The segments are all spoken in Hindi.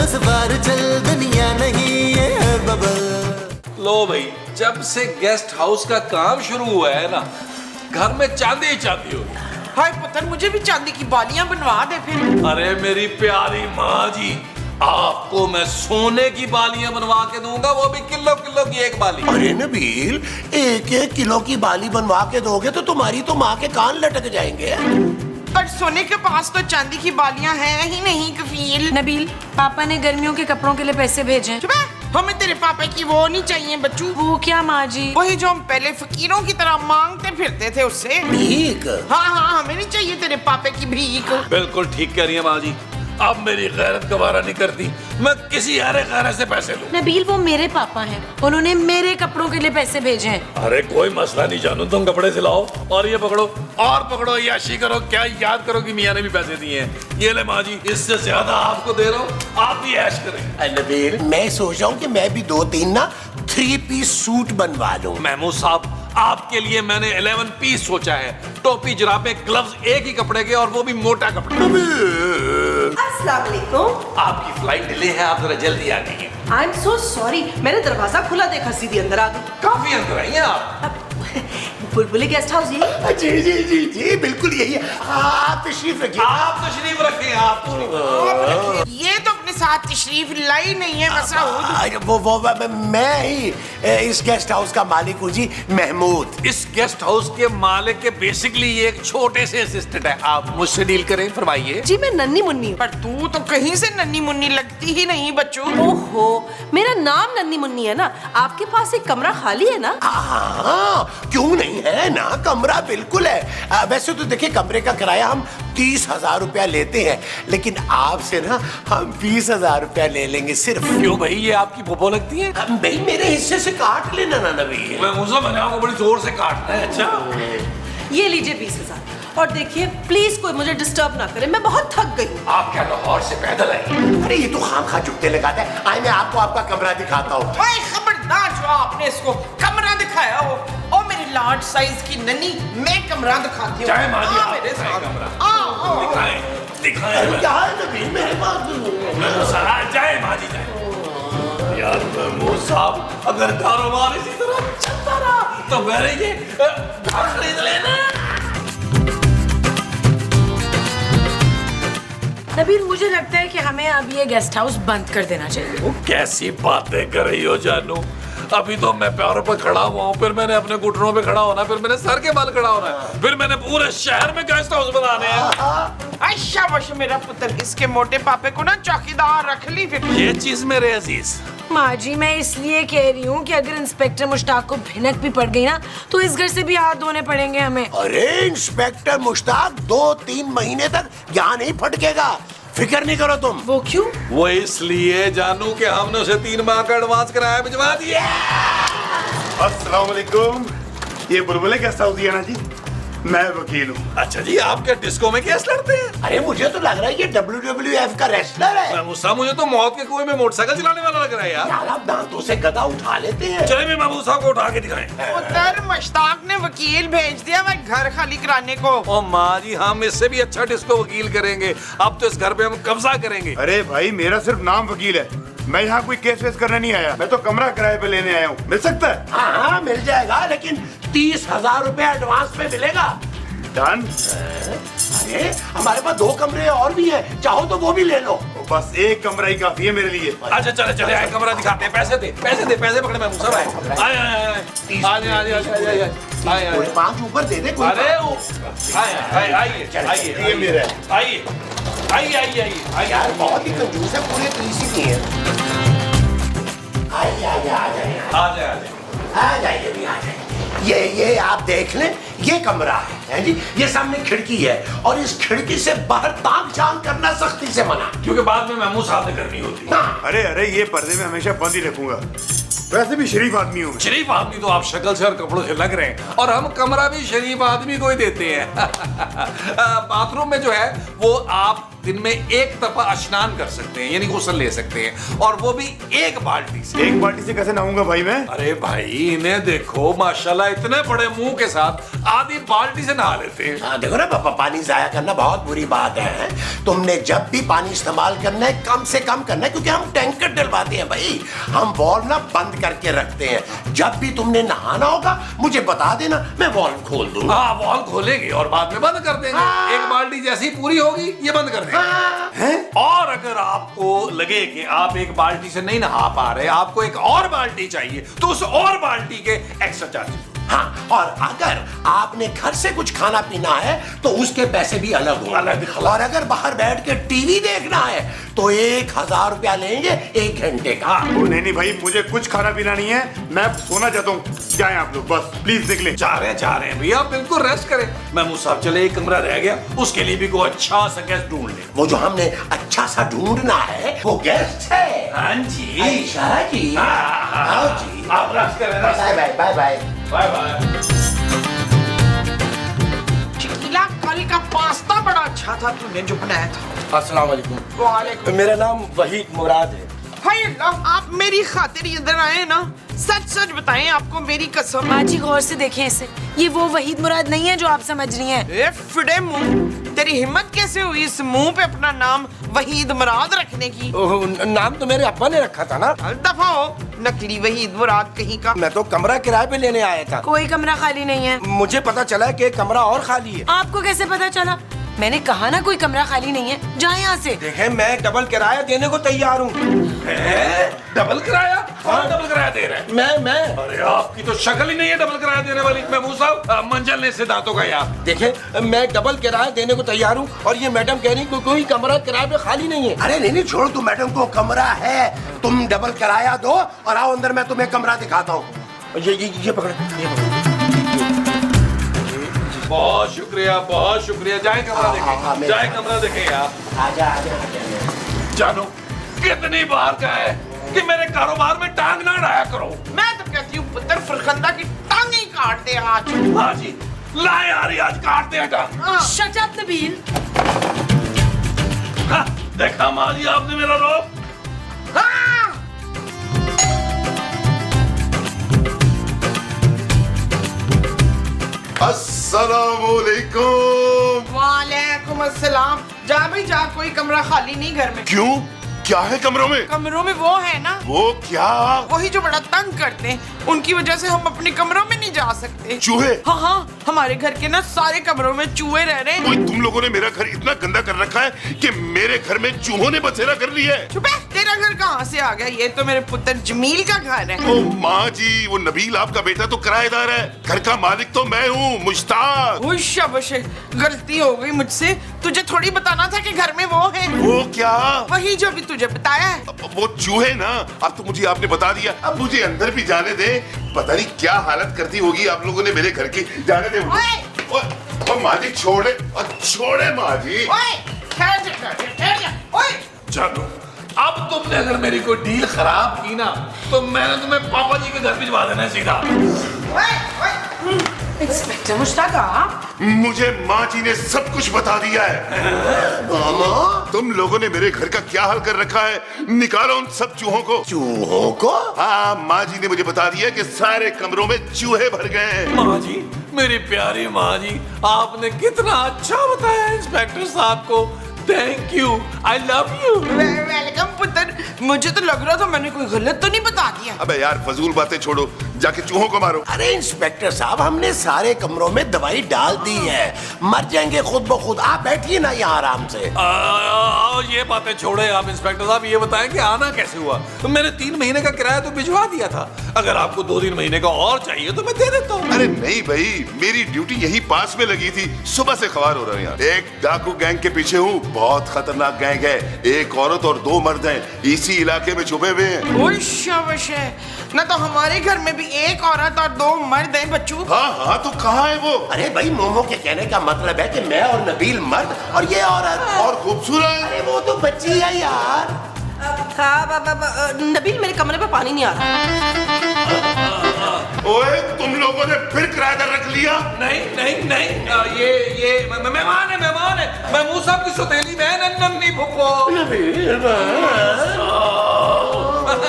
10 बार चल दुनिया नहीं ये है बबल। लो भाई, जब से गेस्ट हाउस का काम शुरू हुआ है ना, घर में चांदी ही चांदी हो गई। हाय पुत्र, मुझे भी चांदी की बालियां बनवा दे फिर। अरे मेरी प्यारी माँ जी, आपको मैं सोने की बालियां बनवा के दूंगा, वो भी किलो किलो की एक बाली। अरे नबील, 1-1 किलो की बाली बनवा के दोगे तो तुम्हारी तो माँ के कान लटक जाएंगे। पर सोने के पास तो चांदी की बालियां हैं ही नहीं कफील। नबील, पापा ने गर्मियों के कपड़ों के लिए पैसे भेजे। हमें तेरे पापा की वो नहीं चाहिए बच्चू। वो क्या माँ जी? वही जो हम पहले फकीरों की तरह मांगते फिरते थे उससे। भीख? हाँ हाँ, हमें नहीं चाहिए तेरे पापे की भीख। बिल्कुल ठीक कह रही है माँ जी, अब मेरी गैरत गवारा नहीं करती, मैं किसी हरे गैरत से पैसे लूं। नबील, वो मेरे पापा हैं, उन्होंने मेरे कपड़ों के लिए पैसे भेजे हैं। अरे कोई मसला नहीं जानू, तुम कपड़े सिलाओ और ये पकड़ो और पकड़ो, याशी करो, क्या याद करो कि मियाँ ने भी पैसे दिए हैं। ये ले माँ जी, इससे ज्यादा आपको दे रहा हूँ, आप भी ऐश करें। नबील, मैं सोच रहा हूँ कि मैं भी 2-3 ना 3 पीस सूट बनवा लूं। महमूद साहब, आपके लिए मैंने 11 पीस सोचा है, टोपी, जुराबे, ग्लव्स एक ही कपड़े के, और वो भी मोटा कपड़ा। अस्सलाम वालेकुम। आपकी फ्लाइट डिले है, आप जरा जल्दी आ गई हैं। आई एम सो सॉरी, मैंने दरवाजा खुला देखा, सीधी अंदर आ गई। काफी अंदर आई हैं आप। बुलबुली गेस्ट हाउस यही? जी जी जी जी बिल्कुल यही है। आप तशरीफ रखिए। आप तशरीफ रखें, आप ये तो अपने साथ तशरीफ लाई नहीं है मसऊद। वो मैं ही इस गेस्ट हाउस का मालिक हूँ जी, महमूद। इस गेस्ट हाउस के मालिक के बेसिकली ये एक छोटे से असिस्टेंट है, आप मुझसे डील करें, फरमाइए। जी मैं नन्नी मुन्नी हूँ। पर तू तो कहीं से नन्नी मुन्नी लगती ही नहीं बच्चू। ओहो, मेरा नाम नन्नी मुन्नी है ना। आपके पास एक कमरा खाली है ना? हाँ, क्यों नहीं है ना, कमरा बिल्कुल है। वैसे तो देखिए, कमरे का किराया हम 30,000 रुपया लेते हैं, लेकिन आपसे ना हम 20,000 रुपया ले लेंगे सिर्फ। क्यों भाई, ये आपकी पोपो लगती है? भाई मेरे हिस्से से काट लेना ना नबी। मैंने आपको बड़ी जोर से काटना है। अच्छा, ये लीजिए 20,000। और देखिए प्लीज कोई मुझे डिस्टर्ब ना करे, मैं बहुत थक गई हूँ। आप क्या लाहौर से पैदल आई? अरे ये तो खामखा जुट्टे लगाता है। आइए मैं आपको आपका कमरा दिखाता हूँ। खबरदार जो आपने इसको कमरा दिखाया हो, और मेरी लार्ज साइज की नन्नी, मैं कमरा दिखाती हूँ। चाहे माँ जी, आप मेरे दिखाएं साथ कमरा। दिखाएं, दिखाएं। क्या है नबी, मेरे पास जाए माँ जी, जाए। यार महमूद साहब, अगर कारोबार इसी तरह चलता रहा तो मैंने ये घर खरीद लेना। नबील, मुझे लगता है कि हमें अब ये गेस्ट हाउस बंद कर देना चाहिए। वो कैसी बातें कर रही हो जानू, अभी तो मैं पैरों पर खड़ा हुआ हूँ, फिर मैंने अपने घुटनों पे खड़ा होना, फिर मैंने सर के बल खड़ा होना है, फिर मैंने पूरे शहर में गेस्ट हाउस बनाने हैं। शाबाश मेरा पुत्र, इसके मोटे पापे को ना चौकीदार रख ली फिर। ये चीज मेरे अजीज। माँ जी, मैं इसलिए कह रही हूँ कि अगर इंस्पेक्टर मुश्ताक को भिनक भी पड़ गई ना, तो इस घर से भी हाथ धोने पड़ेंगे हमें। अरे इंस्पेक्टर मुश्ताक 2-3 महीने तक यहाँ नहीं फटकेगा, फिक्र नहीं करो तुम। वो क्यों? वो इसलिए जानू कि हमने उसे 3 माह का एडवांस किराया भिजवा दिया। अस्सलाम वालेकुम, ये बुलबुले गेस्ट हाउस है ना जी, मैं वकील हूँ। अच्छा जी, आप क्या डिस्को में केस लड़ते हैं? अरे मुझे तो लग रहा है ये WWF का रेसलर है। मुझे तो मौत के कुएं में मोटरसाइकिल चलाने वाला लग रहा है यार। यार आप दांतों से गदा उठा लेते हैं। चले भी महमूद साहब को उठा के दिखाएं। पुत्र, मुश्ताक ने वकील भेज दिया मैं घर खाली कराने को। ओ माँ जी, हम इससे भी अच्छा डिस्को वकील करेंगे, अब तो इस घर पे हम कब्जा करेंगे। अरे भाई, मेरा सिर्फ नाम वकील है, मैं यहाँ कोई केस वेस करने नहीं आया, मैं तो कमरा किराए पे लेने आया हूँ। मिल सकता है? हाँ मिल जाएगा, लेकिन 30,000 रुपया एडवांस पे मिलेगा। डन। अरे हमारे पास 2 कमरे और भी हैं, चाहो तो वो भी ले लो। बस एक कमरा ही काफी है मेरे लिए। अच्छा चले चले आए, कमरा दिखाते हैं। पैसे दे, पैसे दे, पैसे पकड़े महमूद साहब। आए आए आए आए आए आए, कोई 5 ऊपर दे दे। अरे आइए आइए, ये मेरा है। आइए आइए आइए आइए। यार बहुत ही कंजूस है, पूरे 30 ही नहीं है। आइए आइए आ जाइए, आ जाए आ जाइए भी आ जाइए। ये आप देख लें, ये कमरा है जी, ये सामने खिड़की है, और इस खिड़की से बाहर ताक झांक करना सख्ती से मना, क्योंकि बाद में महमूद साहब ने करनी होती है। अरे अरे, ये पर्दे में हमेशा बंद ही रखूंगा, वैसे भी शरीफ आदमी हूँ। शरीफ आदमी तो आप शक्ल से और कपड़ों से लग रहे हैं, और हम कमरा भी शरीफ आदमी को ही देते हैं। बाथरूम में जो है वो आप दिन में एक दफा स्नान कर सकते हैं, यानी गुस्ल ले सकते हैं, और वो भी एक बाल्टी से। एक बाल्टी से कैसे नहाऊंगा भाई मैं? अरे भाई इन्हें देखो, माशाल्लाह इतने बड़े मुंह के साथ आधी बाल्टी से नहा लेते हैं। हाँ देखो ना पापा, पानी जाया करना बहुत बुरी बात है। तुमने जब भी पानी इस्तेमाल करना है कम से कम करना है, क्योंकि हम टैंकर डलवाते हैं भाई, हम वॉल्व ना बंद करके रखते हैं। जब भी तुमने नहाना होगा मुझे बता देना, मैं वॉल्व खोल दूंगा। हाँ वॉल्व खोलेंगे और बाद में बंद कर देंगे। एक बाल्टी जैसी पूरी होगी ये बंद कर देंगे। और अगर आपको लगे कि आप एक बाल्टी से नहीं नहा पा रहे, आपको एक और बाल्टी चाहिए, तो उस और बाल्टी के एक्स्ट्रा चार्जेस। हाँ, और अगर आपने घर से कुछ खाना पीना है तो उसके पैसे भी अलग होंगे। और अगर बाहर बैठ के टीवी देखना है तो 1000 रुपया लेंगे 1 घंटे का। नहीं भाई, मुझे कुछ खाना पीना नहीं है, मैं सोना चाहता हूँ। जाएं आप लोग, बस प्लीज निकलें। जा रहे हैं भैया, आप बिल्कुल रेस्ट करें। महमूद साहब चले, एक कमरा रह गया, उसके लिए भी कोई अच्छा सा गेस्ट ढूंढ ले। वो जो हमने अच्छा सा ढूंढना है वो गेस्ट है। हाँ जी, अच्छा जी, आओ जी, आप रेस्ट करें। Bye bye bye bye bye bye. Shakila, कल का पास्ता बड़ा अच्छा था तूने जो बनाया था। अस्सलाम वालेकुम। वालेकुम। मेरा नाम वहीद मुराद है। हाय अल्लाह, आप मेरी खातिर इधर आए ना, सच सच बताएं, आपको मेरी कसम। माँ जी गौर से देखें इसे, ये वो वहीद मुराद नहीं है जो आप समझ रही हैं। ए फिडे मुंह, तेरी हिम्मत कैसे हुई इस मुंह पे अपना नाम वहीद मुराद रखने की? नाम तो मेरे अब्बा ने रखा था ना। दफा हो, नकली वहीद मुराद कहीं का। मैं तो कमरा किराए पे लेने आया था। कोई कमरा खाली नहीं है। मुझे पता चला कि कमरा और खाली है। आपको कैसे पता चला? मैंने कहा ना कोई कमरा खाली नहीं है, जाए यहाँ से। देखें, मैं डबल किराया देने को तैयार हूँ। डबल किराया? कौन डबल किराया दे रहा है? मैं अरे आपकी तो शक्ल ही नहीं है डबल किराया देने वाली। महमूद साहब, मंजल ने से दांतों का यार। देखें, मैं डबल किराया देने को तैयार हूँ और ये मैडम कह रही कोई कमरा किराए पे खाली नहीं है। अरे नहीं छोड़, तू मैडम को कमरा है, तुम डबल किराया दो और आओ अंदर, मैं तुम्हें कमरा दिखाता हूँ। ये पकड़, बहुत शुक्रिया। जाए कमरा देखें, जाए कमरा देखें यार। आजा आजा आजा। जानो कितनी बार का है कि मेरे कारोबार में टांग ना अड़ाया करो। मैं तो कहती हूँ पुत्र फरखंदा की टांग ही काट दे आज। हाँ जी, ला यार, आज काट दे टांग। Shut up Nabeel. हाँ, देखा माँ जी आपने मेरा रोब। अस्सलामुअलैकुम। वालेकुम अस्सलाम। जा भाई जा, कोई कमरा खाली नहीं घर में। क्यों, क्या है कमरों में? कमरों में वो है ना, वो क्या? वही जो बड़ा तंग करते हैं, उनकी वजह से हम अपने कमरों में नहीं जा सकते। चूहे? हाँ, हमारे घर के ना सारे कमरों में चूहे रह रहे हैं। कोई तुम लोगों ने मेरा घर इतना गंदा कर रखा है कि मेरे घर में चूहों ने बसेरा कर लिया है। चुप है, तेरा घर कहाँ से आ गया? ये तो मेरे पुत्र जमील का घर है। ओ माँ जी, वो नबील आपका बेटा तो किराएदार है, घर का मालिक तो मैं हूँ, मुश्ताक। शाबाश, गलती हो गई मुझसे, तुझे थोड़ी बताना था कि घर में वो है। वो क्या? वही जो भी तुझे बताया है। वो चूहे ना, अब तो मुझे आपने बता दिया, अब मुझे अंदर भी जाने दे। पता नहीं क्या हालत करती होगी आप लोगों ने मेरे घर की। जाने दे मुझे। माँ जी छोड़े, छोड़े माँ जी। जानो, अब तुमने अगर मेरी कोई डील खराब की ना, तो मैंने तुम्हें पापा जी के घर भिजवा देना है सीधा। इंस्पेक्टर मुश्ताक, आप? मुझे माँ जी ने सब कुछ बता दिया है। मामा, तुम लोगों ने मेरे घर का क्या हाल कर रखा है, निकालो उन सब चूहों को। चूहों को? हाँ, माँ जी ने मुझे बता दिया कि सारे कमरों में चूहे भर गए हैं। माँ जी, मेरी प्यारी माँ जी, आपने कितना अच्छा बताया इंस्पेक्टर साहब को। Thank you, I love you. Welcome पुत्र, मुझे तो लग रहा था मैंने कोई गलत तो नहीं बता दिया। अबे यार, फजूल बातें छोड़ो, जाके चूहों को मारो। अरे इंस्पेक्टर साहब, हमने सारे कमरों में दवाई डाल दी है, मर जाएंगे खुद ब खुद। आप बैठिए ना यहाँ आराम से। ये बातें छोड़े आप इंस्पेक्टर साहब, ये बताएं कि आना कैसे हुआ? तो मैंने 3 महीने का किराया तो भिजवा दिया था, अगर आपको 2-3 महीने का और चाहिए तो मैं दे देता हूँ। अरे नहीं भाई, मेरी ड्यूटी यही पास में लगी थी, सुबह से खबर हो रहा है यहाँ। एक डाकू गैंग के पीछे हूँ, बहुत खतरनाक गैंग है, एक औरत और 2 मर्द हैं, इसी इलाके में छुपे हुए हैं। शाबाश है ना, तो हमारे घर में भी एक औरत और 2 मर्द हैं बच्चू। हाँ, तो कहाँ है वो? अरे भाई, मोमो के कहने का मतलब है कि मैं और नबील मर्द और ये औरत। और खूबसूरत। अरे वो तो बच्ची है यार। हाँ, नबील, मेरे कमरे पे पानी नहीं आ रहा। ओए तुम लोगों ने फिर किराएदार रख लिया? नहीं नहीं नहीं, ये मेहमान है महमूद साहब की सौतेली बहन है नन्ही फुप्पो।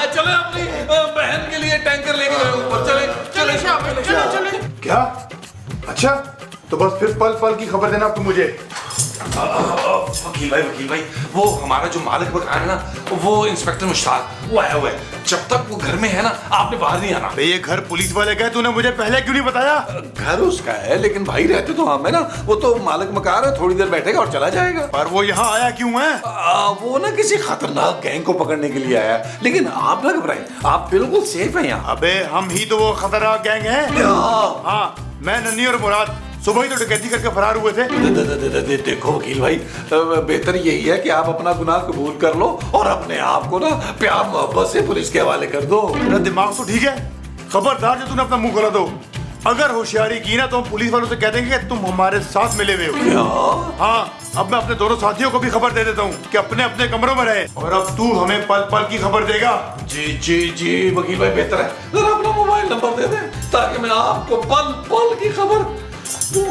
चले अपनी बहन के लिए टैंकर लेके गए ऊपर, चले चले। क्या? अच्छा तो बस फिर पल पल की खबर देना तुम मुझे। वकील भाई वो हमारा जो मालिक मकान है ना, वो इंस्पेक्टर मुश्ताक, वो आया हुआ है। जब तक वो घर में है ना, आपने बाहर नहीं आना। ये घर पुलिस वाले गए, तूने मुझे पहले क्यों नहीं बताया? घर उसका है लेकिन भाई रहते तो हम है ना, वो तो मालिक मकान है, थोड़ी देर बैठेगा और चला जाएगा। पर वो यहाँ आया क्यों है? वो ना किसी खतरनाक गैंग को पकड़ने के लिए आया, लेकिन आप ना घबराएं, आप बिल्कुल सेफ हैं यहाँ। अबे हम ही तो वो खतरनाक गैंग है। हाँ, मैं नन्ही और मुराद सुबह ही तो डकैती करके फरार हुए थे। देखो वकील भाई, बेहतर यही है कि आप अपना गुनाह कबूल कर लो और अपने आप को ना प्यार मोहब्बत से पुलिस के हवाले कर दो। मेरा दिमाग तो ठीक है, खबरदार जो तूने अपना मुंह खोला दो। अगर होशियारी की ना तो हम पुलिस वालों से कह देंगे कि तुम हमारे साथ मिले हुए हो। क्या? हाँ, अब मैं अपने दोनों साथियों को भी खबर दे देता हूँ कि अपने अपने कमरों में रहे, और अब तू हमें पल पल की खबर देगा। जी जी जी वकील भाई, बेहतर है जरा अपना मोबाइल नंबर दे दें ताकि मैं आपको पल पल की खबर दूं।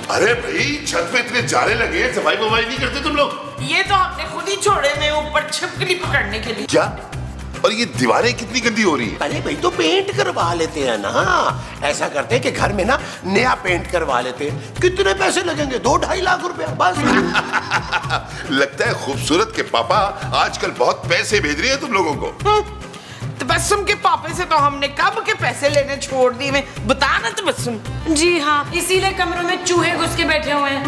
अरे भाई छत पे इतने जाले लगे हैं, सफाई वफाई नहीं करते तुम लोग? ये तो आपने खुद ही छोड़े में ऊपर छिपकली पकड़ने के लिए। क्या? और ये दीवारें कितनी गंदी हो रही है? अरे भाई तो पेंट करवा लेते हैं ना, ऐसा करते हैं कि घर में ना नया पेंट करवा लेते हैं। कितने पैसे लगेंगे? 2-2.5 लाख रुपया बस। लगता है खूबसूरत के पापा आजकल बहुत पैसे भेज रही है तुम लोगों को। तबस्सुम के पापे से तो हमने कब के पैसे लेने छोड़ दिए, मैं बता ना तबस्सुम। जी हाँ, इसीलिए कमरों में चूहे घुस के बैठे हुए हैं।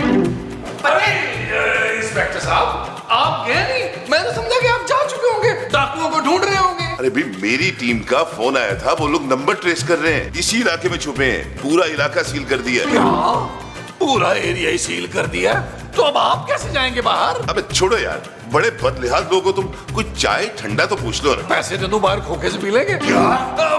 इंस्पेक्टर साहब आप गए नहीं, मैंने समझा कि आप जा चुके होंगे, डाकुओं को ढूंढ रहे होंगे। अरे भाई मेरी टीम का फोन आया था, वो लोग नंबर ट्रेस कर रहे हैं, इसी इलाके में छुपे हैं, पूरा इलाका सील कर दिया। क्या? पूरा एरिया ही सील कर दिया? तो अब आप कैसे जाएंगे बाहर? अबे छोड़ो यार, बड़े बदलिहाज लोग हो तुम, कुछ चाय ठंडा तो पूछ लो ना। पैसे दे दो, बाहर खोखे से पी लेंगे। क्या?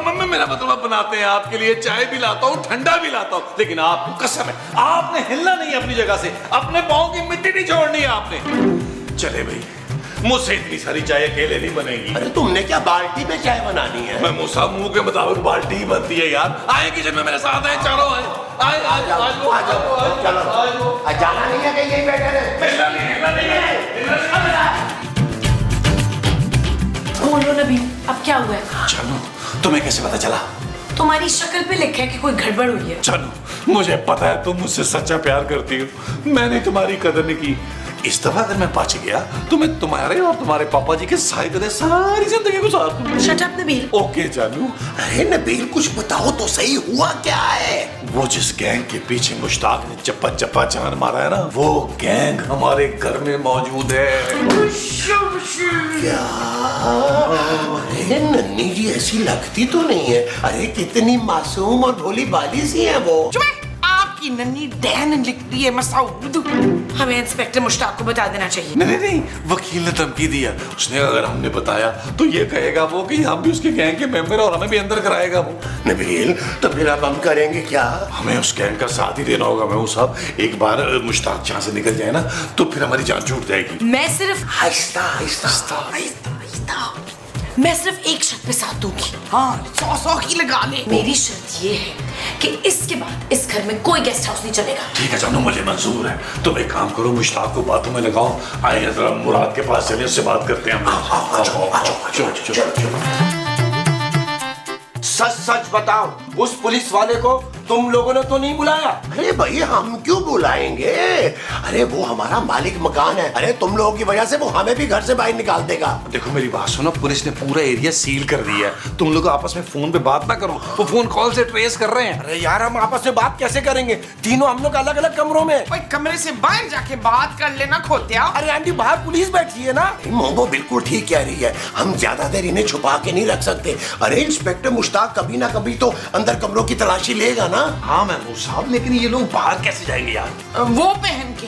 मम्मी मेरा मतलब बनाते हैं आपके लिए, चाय भी लाता हूँ, ठंडा भी लाता हूँ, लेकिन आपको कसम है आपने हिलना नहीं अपनी जगह से, अपने पाँव की मिट्टी नहीं छोड़नी है आपने। चले भाई, मुझसे इतनी सारी चाय अकेले नहीं बनेगी। अरे तुमने क्या बाल्टी में चाय बनानी है? मैं मुँह साहब मुंह के मुताबिक बाल्टी ही बनती है यार। आए किचन में मेरे साथ, आए चारों, आए जाना नहीं है कहीं, यही बैठे रहे। बोलो नबी, अब क्या हुआ है? चलो, तुम्हें कैसे पता चला? तुम्हारी शक्ल पे लिखा है कि कोई गड़बड़ हुई है। चलो, मुझे पता है तुम मुझसे सच्चा प्यार करती हो, मैंने तुम्हारी कदर नहीं की। इस दफा अगर मैं बच गया तो मैं तुम्हारे और तुम्हारे पापा जी के साथ सारी जिंदगी गुजार दूंगा। Shut up Nabeel. ओके जानू। अरे नबील कुछ बताओ तो सही, हुआ क्या है? वो जिस गैंग के पीछे मुश्ताक ने चप्पा चप्पा जान मारा है ना, वो गैंग हमारे घर में मौजूद है। क्या? अरे नन्ही जी ऐसी लगती तो नहीं है। अरे कितनी मासूम और भोली भाली सी है वो। आपकी नन्ही डैन लिखती है मसूद। हमें इंस्पेक्टर मुश्ताक को बता देना चाहिए। नहीं नहीं, वकील ने धमकी दिया, उसने अगर हमने बताया तो ये कहेगा वो कि हम भी उसके गैंग के मेंबर और हमें भी अंदर कराएगा वो। नबील तो फिर अब हम करेंगे क्या? हमें उस गैंग का साथ ही देना होगा। मैं साहब, एक बार मुश्ताक यहाँ से निकल जाए ना तो फिर हमारी जान छूट जाएगी। मैं सिर्फ आहिस्ता आहिस्ता मैं सिर्फ एक शर्त पे साथ दूंगी। हाँ, 100 की लगा ले। मेरी शर्त ये है कि इसके बाद इस घर में कोई गेस्ट हाउस नहीं चलेगा। ठीक है जानू, मुझे मंजूर है। तुम एक काम करो, मुश्ताक को बातों में लगाओ, आए जरा मुराद के पास चले, उससे बात करते हैं हम। सच सच बताओ, उस पुलिस वाले को तुम लोगों ने तो नहीं बुलाया? अरे भाई हम क्यों बुलाएंगे? अरे वो हमारा मालिक मकान है। अरे तुम लोगों की वजह से वो हमें भी घर से बाहर निकाल देगा। देखो मेरी बात सुनो, पुलिस ने पूरा एरिया सील कर दिया है, तुम लोग आपस में फोन पे बात ना करो, वो फोन कॉल से ट्रेस कर रहे हैं। अरे यार हम आपस में बात कैसे करेंगे? तीनों हम लोग अलग अलग कमरों में। भाई कमरे से बाहर जाके बात कर लेना खोतिया। अरे आंटी बाहर पुलिस बैठी है ना। मोमो बिल्कुल ठीक कह रही है, हम ज्यादा देर इन्हें छुपा के नहीं रख सकते। अरे इंस्पेक्टर मुश्ताक कभी ना कभी तो अंदर कमरों की तलाशी लेगा ना। हाँ मैं साहब, लेकिन ये लोग बाहर कैसे जाएंगे यार? वो पहन के।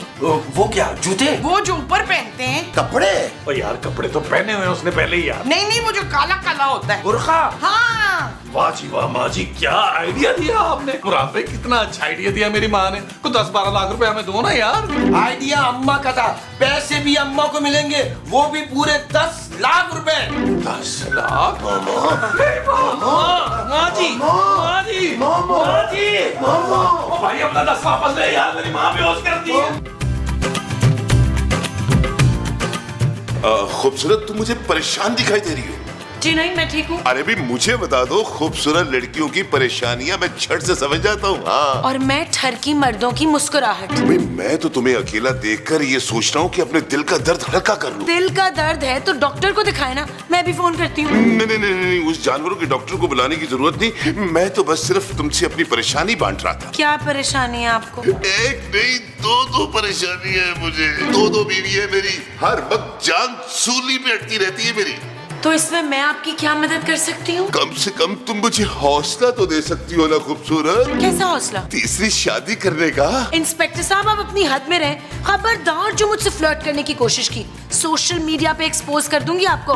वो क्या, जूते? वो जो ऊपर पहनते हैं। कपड़े? ओ यार कपड़े तो पहने हुए हैं उसने पहले ही यार। नहीं, वो जो काला काला होता है। बुर्खा? हाँ। वाह जी वाह माँ जी, क्या आइडिया दिया आपने। मुराद भाई कितना अच्छा आइडिया दिया मेरी माँ ने। कुछ 10-12 लाख रुपए हमें दो ना यार। आइडिया अम्मा का था, पैसे भी अम्मा को मिलेंगे, वो भी पूरे 10 लाख रुपए। 10 लाख? माँ जी, माँ जी, माँ जी, ओ भाई अपना 10 वापस ले यार, मेरी माँ बेहोश कर दी है। खूबसूरत, तुम मुझे परेशान दिखाई दे रही हो। जी नहीं, मैं ठीक हूँ। अरे भी मुझे बता दो, खूबसूरत लड़कियों की परेशानियां मैं झट से समझ जाता हूँ। हाँ। और मैं ठरकी मर्दों की मुस्कुराहट। भाई मैं तो तुम्हें अकेला देखकर ये सोच रहा हूँ कि अपने दिल का दर्द हल्का कर लूं। दिल का दर्द है तो डॉक्टर को दिखाए ना, मैं भी फोन करती हूँ। नहीं, उस जानवरों के डॉक्टर को बुलाने की जरूरत नहीं। मैं तो बस सिर्फ तुमसे अपनी परेशानी बांट रहा था। क्या परेशानी है आपको? एक नहीं, दो परेशानी है मुझे। दो बीवी है मेरी, हर वक्त जान सूली पे अटकी रहती है मेरी। तो इसमें मैं आपकी क्या मदद कर सकती हूँ? कम से कम तुम मुझे हौसला तो दे सकती हो ना खूबसूरत। कैसा हौसला? तीसरी शादी करने का। इंस्पेक्टर साहब, आप अपनी हद में रहें। खबरदार जो मुझसे फ्लर्ट करने की कोशिश की, सोशल मीडिया पे एक्सपोज कर दूंगी आपको।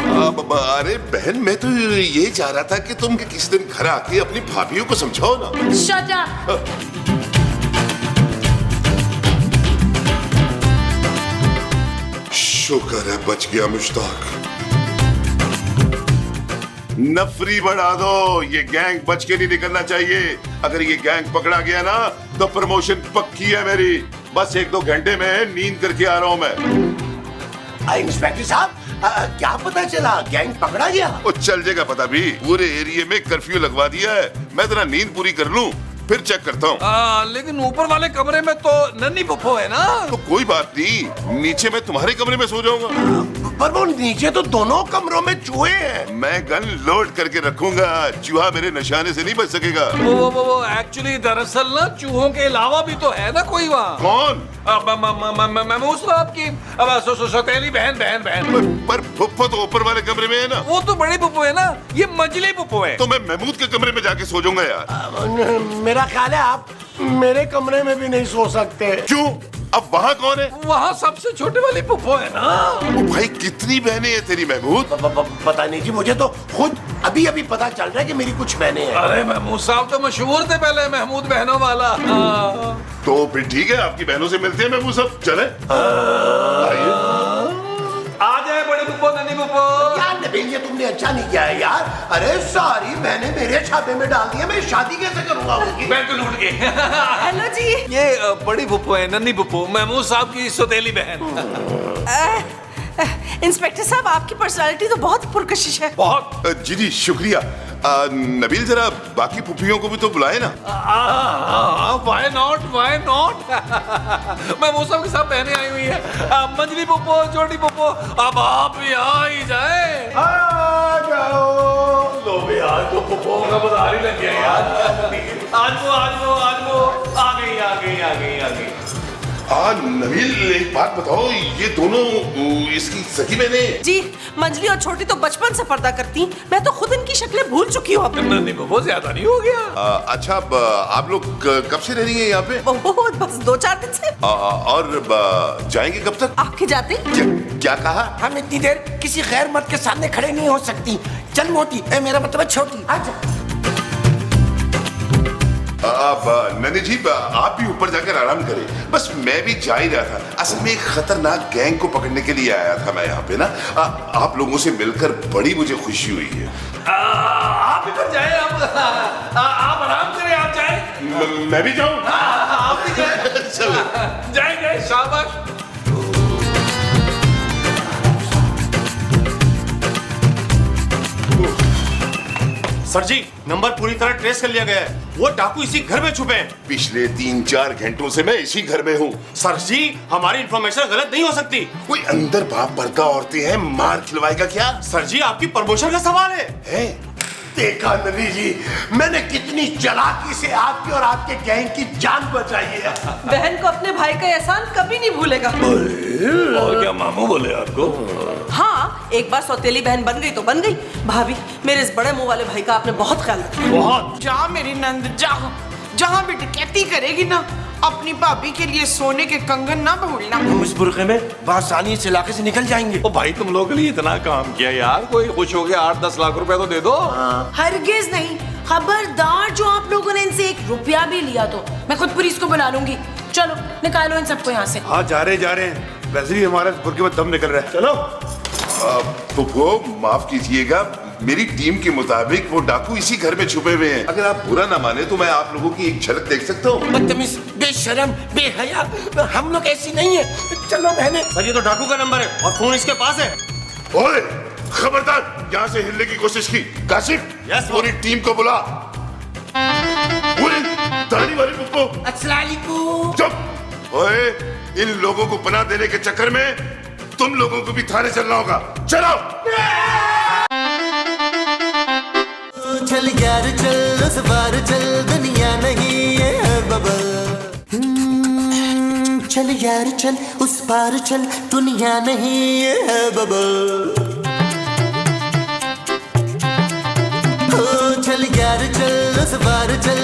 अरे बहन, मैं तो ये चाह रहा था कि तुम किसी दिन घर आके अपनी भाभीयों को समझाओ ना। Shut up. शुक्र है बच गया मुश्ताक। नफरी बढ़ा दो, ये गैंग बच के नहीं निकलना चाहिए। अगर ये गैंग पकड़ा गया ना तो प्रमोशन पक्की है मेरी। बस 1-2 घंटे में नींद करके आ रहा हूं मैं। इंस्पेक्टर साहब, क्या पता चला? गैंग पकड़ा गया? वो चल जाएगा पता भी। पूरे एरिया में कर्फ्यू लगवा दिया है। मैं जरा नींद पूरी कर लूं, फिर चेक करता हूँ। लेकिन ऊपर वाले कमरे में तो नन्ही पुप्पो है ना। तो कोई बात नहीं, नीचे मैं तुम्हारे कमरे में सो जाऊंगा। पर वो नीचे तो दोनों कमरों में चूहे हैं। मैं गन लोड करके रखूंगा, चूहा मेरे निशाने से नहीं बच सकेगा। वो एक्चुअली दरअसल ना चूहों के अलावा भी तो है ना कोई वहाँ। कौन? महमूद साहब की सौतेली बहन। पर पुप्पो तो ऊपर वाले कमरे में है ना। वो तो बड़ी पुप्पो है ना, ये मंझली पुप्पो है। तो मैं महमूद के कमरे में जाके सो जाऊंगा यार। मेरा ख्याल है आप मेरे कमरे में भी नहीं सो सकते। क्यों? अब वहाँ कौन है? वहाँ सबसे छोटे वाली पुप्पो है ना। ओ भाई, कितनी बहनें हैं तेरी महमूद? पता नहीं जी, मुझे तो खुद अभी पता चल रहा है कि मेरी कुछ बहनें हैं। अरे महमूद साहब तो मशहूर थे पहले, महमूद बहनों वाला। तो फिर ठीक है, आपकी बहनों से मिलते हैं महमूद साहब। चले आ जाए बड़ी पुप्पो, नन्ही पुप्पो। यार नबील, ये तुमने अच्छा नहीं किया है यार। अरे सारी बहनें मेरे छापे में डाल दी है, मैं शादी कैसे करूंगा उनकी? बैंक लूट के। हेलो जी। ये बड़ी पुप्पो है, नन्ही पुप्पो, महमूद साहब की सौतेली बहन। इंस्पेक्टर साहब, आपकी पर्सनालिटी तो बहुत पुरकशिश है। बहुत। जी शुक्रिया। नबील, जरा बाकी पुप्पियों को भी तो बुलाए ना। Why not? महमूद साहब के साथ बहनें आई हुई है, मंझली पुप्पो, छोटी पुप्पो। अब आप भी आ ही जाए। आ जाओ। लो भी आज तो पुप्पो का बाजार ही लग गया यार। आज वो आ गई। नबील, एक बात बताओ, ये दोनों इसकी सगी बहनें? जी, मंजली और छोटी तो बचपन से पर्दा करती। मैं तो खुद इनकी शक्लें भूल चुकी हूँ। नन्ही पुप्पो ज्यादा नहीं हो गया? अच्छा, आप लोग कब से रह रही हैं यहाँ पे? बस 2-4 दिन से। और जाएंगे कब तक? आपके जाते। क्या कहा? हम इतनी देर किसी गैर मर्द के सामने खड़े नहीं हो सकती। चल मोटी, मेरा मतलब है छोटी। आजा। अब नन्ही जी, आप भी ऊपर जाकर आराम करें। बस मैं भी जा ही रहा था। असल में एक खतरनाक गैंग को पकड़ने के लिए आया था मैं यहाँ पे ना। आप लोगों से मिलकर बड़ी मुझे खुशी हुई है। आप भी जाए, आप आराम करें, आप जाए। मैं भी जाऊँ? आप भी जाए। चलो जाए, शाबाश। सर जी, नंबर पूरी तरह ट्रेस कर लिया गया है। वो डाकू इसी घर में छुपे हैं। पिछले 3-4 घंटों से मैं इसी घर में हूँ। सर जी, हमारी इंफॉर्मेशन गलत नहीं हो सकती। कोई अंदर बाप भरता औरतें हैं, मार खिलवाएगा क्या? सर जी, आपकी प्रमोशन का सवाल है? देखा नबी जी, मैंने कितनी चालाकी से आपकी और आपके गैंग की जान बचाई है। बहन को अपने भाई का एहसान कभी नहीं भूलेगा। और क्या मामू बोले आपको? हाँ, एक बार सौतेली बहन बन गई तो बन गई। भाभी, मेरे इस बड़े मुंह वाले भाई का आपने बहुत ख्याल रखा। बहुत। जा मेरी नंद जा, जहाँ भी डकैती करेगी ना, अपनी भाभी के लिए सोने के कंगन ना भूलना। हम इस बुरखे में आसानी से इलाके से निकल जाएंगे। ओ भाई, तुम लोगों के लिए इतना काम किया यार, कोई खुश हो गया। 8-10 लाख रुपए तो दे दो। हरगिज नहीं। खबरदार जो आप लोगों ने इनसे 1 रुपया भी लिया तो मैं खुद पुलिस को बुला लूंगी। चलो निकालो इन सबको यहाँ से। हाँ, जा रहे हैं। वैसे भी हमारे बुरके में दम निकल रहा है। चलो। वो माफ कीजिएगा, मेरी टीम के मुताबिक वो डाकू इसी घर में छुपे हुए हैं। अगर आप बुरा ना माने तो मैं आप लोगों की एक झलक देख सकता हूँ। बदतमीज, बेशरम, बेहया, हम लोग ऐसी नहीं है। चलो बहने। सर ये तो डाकू का नंबर है और फोन इसके पास है। ओए खबरदार, यहाँ से हिलने की कोशिश की। काशिफ, पूरी टीम को बुला। दाढ़ी वाले पुप्पो, अस्सलाम वालेकुम। चुप। ओए, इन लोगों को पनाह देने के चक्कर में तुम लोगों को भी थाने चलना होगा। चलो। चल यार चल, उस बार चल, दुनिया नहीं है बबल। चल यार चल, उस पार चल, दुनिया नहीं है बबल। चल यार चल, उस बार चल,